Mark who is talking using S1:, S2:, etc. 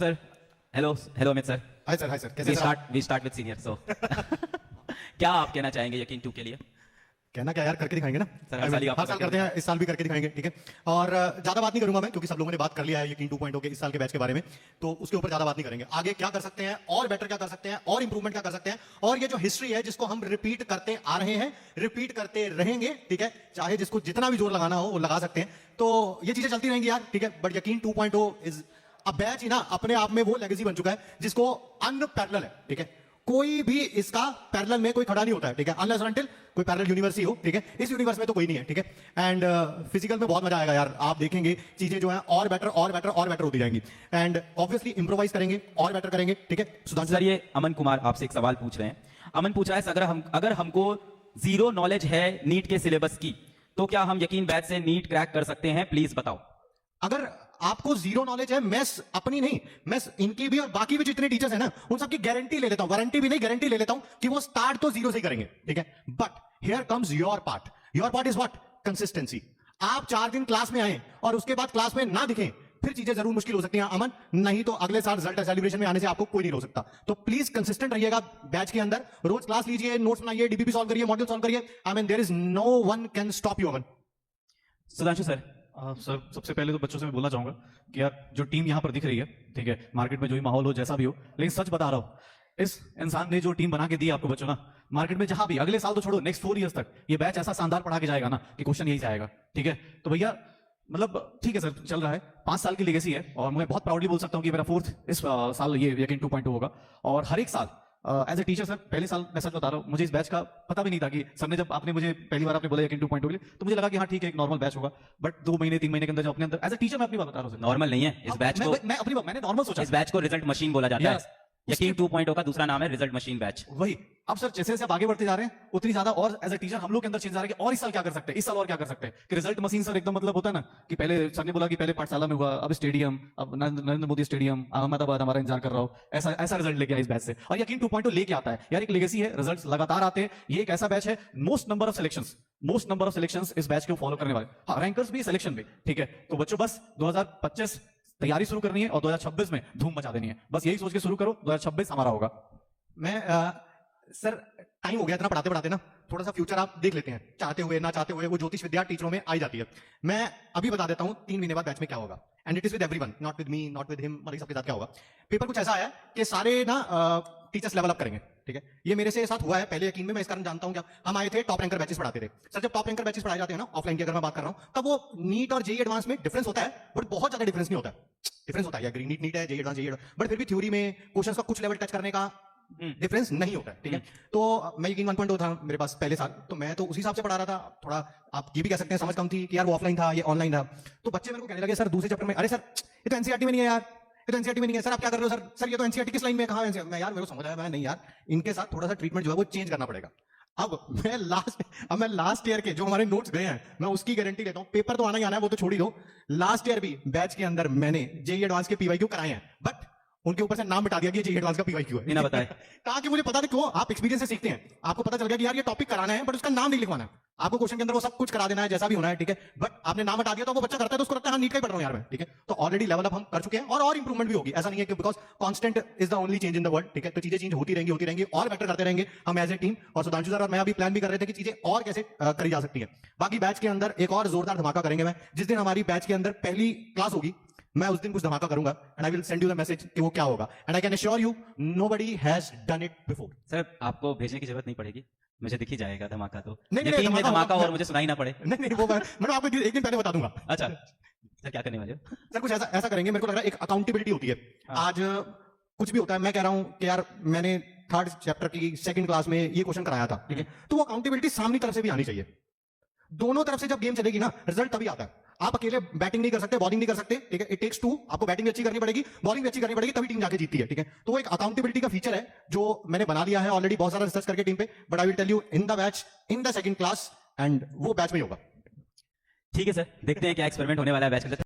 S1: Sir hello hello Amit sir.
S2: Hi sir कैसे
S1: we start with senior सो क्या आप कहना चाहेंगे यकीन 2 के लिए?
S2: कहना क्या यार, करके दिखाएंगे ना
S1: सर हर साल ही आप
S2: हर साल करते हैं, इस साल भी करके दिखाएंगे, ठीक है। और ज्यादा बात नहीं करूंगा मैं, क्योंकि सब लोगों ने बात कर लिया है यकीन 2.0 के इस साल के बैच के बारे में, तो उसके ऊपर ज्यादा बात नहीं करेंगे। आगे क्या कर सकते हैं और बेटर क्या कर सकते हैं और इंप्रूवमेंट क्या कर सकते हैं, और ये जो हिस्ट्री है जिसको हम रिपीट करते आ रहे हैं, रिपीट करते रहेंगे, ठीक है। चाहे जिसको जितना भी जोर लगाना हो वो लगा सकते हैं, तो ये चीजें चलती रहेंगी यार, ठीक है। बट यकीन 2.0 इज अब बैच ही ना अपने आप में वो लेगेसी बन चुका है जिसको अनपैरेलल है, ठीक है। कोई भी इसका पैरेलल में कोई खड़ा नहीं होता है, ठीक है, अनलेस अनटिल कोई पैरेलल यूनिवर्स ही हो, ठीक है। इस यूनिवर्स में तो कोई नहीं है, ठीक है। एंड फिजिकल में बहुत मजा आएगा यार, आप देखेंगे चीजें जो है और बेटर और बेटर और बेटर होती जाएंगी, एंड ऑब्वियसली इंप्रोवाइज करेंगे और बेटर करेंगे, ठीक है। सुधांशु
S1: सर ये अमन कुमार आपसे एक सवाल पूछ रहे हैं। अमन पूछ रहा है अगर हमको जीरो नॉलेज है नीट के सिलेबस की, तो क्या हम यकीन बैच से नीट क्रैक कर सकते हैं? प्लीज बताओ।
S2: अगर आपको जीरो नॉलेज है, मैं अपनी नहीं, मैं इनकी भी और बाकी भी जितने टीचर्स हैं ना, उन सबकी गारंटी ले लेता हूं, वारंटी भी नहीं गारंटी ले लेता हूं कि वो स्टार्ट तो जीरो से ही करेंगे, ठीक है। But here comes your part is what? Consistency. आप 4 दिन क्लास में आए और उसके बाद क्लास में ना दिखें, फिर चीजें जरूर मुश्किल हो सकती हैं अमन, नहीं तो अगले साल रिजल्ट सेलिब्रेशन में आने से आपको कोई नहीं रोक सकता। तो प्लीज कंसिस्टेंट रहिएगा बैच के अंदर, रोज क्लास लीजिए, नोट्स बनाइए, डीबीपी सॉल्व करिए, मॉड्यूल सॉल्व करिए। I mean there is no one can stop you Aman.
S1: Sudhanshu sir.
S3: Sir सबसे पहले तो बच्चों से मैं बोलना चाहूंगा कि यार जो टीम यहाँ पर दिख रही है, ठीक है, मार्केट में जो भी माहौल हो जैसा भी हो, लेकिन सच बता रहा हूँ, इस इंसान ने जो टीम बना के दी आपको बच्चों ना, मार्केट में जहां भी अगले साल तो छोड़ो, नेक्स्ट 4 इयर्स तक ये बैच ऐसा शानदार पढ़ा के जाएगा ना कि क्वेश्चन यही जाएगा, ठीक है। तो भैया मतलब ठीक है सर, चल रहा है, 5 साल की लेगेसी है, और मैं बहुत प्राउडली बोल सकता हूँ कि मेरा 4th इस साल ये यकीन 2.0 होगा। और हर एक साल एज ए टीचर सर, पहले साल मैं सच बता रहा हूँ, मुझे इस बैच का पता भी नहीं था कि सर ने जब आपने मुझे पहली बार आपने बोला यकीन 2.0 के लिए, तो मुझे लगा कि हाँ ठीक है एक नॉर्मल बैच होगा। बट 2 महीने 3 महीने के अंदर जब अपने अंदर एज ए टीचर मैं अपनी बात बता रहा हूँ,
S1: नॉर्मल नहीं है इस बैच को,
S3: मैं अपनी बात मैंने नॉर्मल सोचा,
S1: इस बैच को रिजल्ट मशीन बोला जाता है। यकीन 2.0 का दूसरा नाम है रिजल्ट मशीन बैच।
S3: वही अब सर जैसे जैसे आप आगे बढ़ते जा रहे हैं उतनी ज्यादा और एज ए टीचर हम लोग के अंदर चेंज आ रहा है कि और इस साल क्या कर सकते हैं, इस साल और क्या कर सकते हैं, कि रिजल्ट मशीन सर एकदम मतलब होता है ना कि पहले सर ने बोला कि पहले पाठशाला में हुआ, अब स्टेडियम, अब नरेंद्र मोदी स्टेडियम अहमदाबाद हमारा इंतजार कर रहा हो, ऐसा रिजल्ट लेके आया इस बैच से। और यकीन 2.0 लेके आता है यार, एक लेगेसी है, रिजल्ट्स लगातार आते हैं। ये एक ऐसा बैच है, मोस्ट नंबर ऑफ सिलेक्शंस इस बैच को फॉलो करने वाले, हाँ रैंकर्स भी सिलेक्शन भी, ठीक है। तो बच्चों बस 2025 तैयारी शुरू करनी है और 2026 में धूम मचा देनी है, बस यही सोच के शुरू करो, 2026 हमारा होगा।
S2: मैं सर टाइम हो गया इतना पढ़ाते पढ़ाते ना, थोड़ा सा फ्यूचर आप देख लेते हैं, चाहते हुए ना चाहते हुए वो ज्योतिष विद्या टीचरों में आई जाती है। मैं अभी बता देता हूं 3 महीने बाद बैच में क्या होगा, and it is with everyone, not with me, not with him, मतलब सबके साथ क्या होगा। पेपर कुछ ऐसा है कि सारे ना टीचर्स लेवल अप करेंगे, ठीक है। ये मेरे से साथ हुआ है पहले यकीन में, मैं इस कारण जानता हूं। क्या हम आए थे, टॉप रैंकर बैचेस पढ़ाते थे सर। जब टॉप रैंकर बैचेस पढ़ाए जाते हैं ना, ऑफलाइन की अगर मैं बात कर रहा हूं, तब वो नीट और जेई एडवांस में डिफरेंस होता है, बट बहुत ज्यादा डिफरेंस नहीं होता है। डिफरेंस होता है, नीट है, जेई एडवांस, बट फिर भी थ्योरी में क्वेश्चंस का कुछ लेवल टच करने का डिफरेंस नहीं होता है, ठीक है। तो मैं यकीन 1.0 था मेरे पास पहले साल, तो मैं तो उसी हिसाब से पढ़ा रहा था। थोड़ा आप ये भी कह सकते हैं समझ कम थी कि यार वो ऑफलाइन था ये ऑनलाइन था। तो बच्चे मेरे को कहने लगे सर दूसरे चैप्टर में, अरे सर ये तो एनसीईआरटी में नहीं है यार, ये तो एनसीईआरटी में नहीं है सर, आप क्या कर रहे हो सर ये तो एनसीईआरटी किस लाइन में कहां है? मैं यार मेरे को समझ आया, मैं नहीं यार, इनके साथ थोड़ा सा ट्रीटमेंट जो है वो चेंज करना पड़ेगा। अब मैं लास्ट ईयर के जो हमारे नोट्स गए हैं, मैं उसकी गारंटी लेता हूं। पेपर तो आना ही आना है, वो तो छोड़ ही दो। लास्ट ईयर भी बैच के अंदर मैंने जेई एडवांस के पीवाईक्यू कराए हैं, बट उनके ऊपर से नाम मिटा दिया कि जेई एडवांस का पीवाईक्यू है,
S1: बिना बताए।
S2: ताकि मुझे पता था क्यों, आप एक्सपीरियंस से सीखते हैं, आपको पता चल गया कि यार ये टॉपिक कराना है बट उसका नाम नहीं लिखवाना है। आपको क्वेश्चन के अंदर वो सब कुछ करा देना है जैसा भी होना है, ठीक है। बट आपने नाम हटा दिया तो वो बच्चा करता है तो उसको लगता है हाँ नीट का ही पढ़ रहा हूं यार मैं, ठीक है। तो ऑलरेडी लेवल अप हम कर चुके हैं, और इंप्रूवमेंट भी होगी, ऐसा नहीं है कि because constant is the only change in the world, ठीक है। तो चीजें चेंज होती रहेंगी और बेटर करते रहेंगे हम एज ए टीम। और सुधांशु सर और मैं अभी प्लान भी कर रहे थे कि चीजें और कैसे करी जा सकती है। बाकी बैच के अंदर एक और जोरदार धमाका करेंगे। मैं जिस दिन हमारी बैच के अंदर पहली क्लास होगी, मैं उस दिन कुछ धमाका करूंगा, and I will send you the message कि वो क्या होगा, and I can assure you nobody has done it before.
S1: Sir आपको भेजने की जरूरत नहीं पड़ेगी, मुझे दिख ही जाएगा धमाका। तो
S2: नहीं,
S1: यकीन में धमाका और मुझे सुनाई ना पड़े।
S2: नहीं वो मैं आपको एक दिन पहले बता दूंगा।
S1: अच्छा सर क्या करने वाले हो?
S2: सर कुछ ऐसा करेंगे, मेरे को लग रहा है एक अकाउंटेबिलिटी होती है।
S1: हाँ।
S2: आज कुछ भी होता है, मैं कह रहा हूं कि यार मैंने 3rd चैप्टर की 2nd क्लास में ये क्वेश्चन कराया था, ठीक है। तो वो अकाउंटेबिलिटी सामने तरफ से भी आनी चाहिए। दोनों तरफ से जब गेम चलेगी ना, रिजल्ट तभी आता है। आप अकेले बैटिंग नहीं कर सकते, बॉलिंग नहीं कर सकते, ठीक है। इट टेक्स 2, आपको बैटिंग भी अच्छी करनी पड़ेगी, बॉलिंग भी अच्छी करनी पड़ेगी, तभी टीम जाके जीतती है, ठीक है। तो वो एक अकाउंटेबिलिटी का फीचर है जो मैंने बना लिया है ऑलरेडी, बहुत सारा रिसर्च करके टीम पे। But I will tell you in the batch, in the 2nd class, and वो बैच में ही होगा।
S1: ठीक है सर, देखते हैं क्या एक्सपेरिमेंट होने वाला है बैच के अंदर।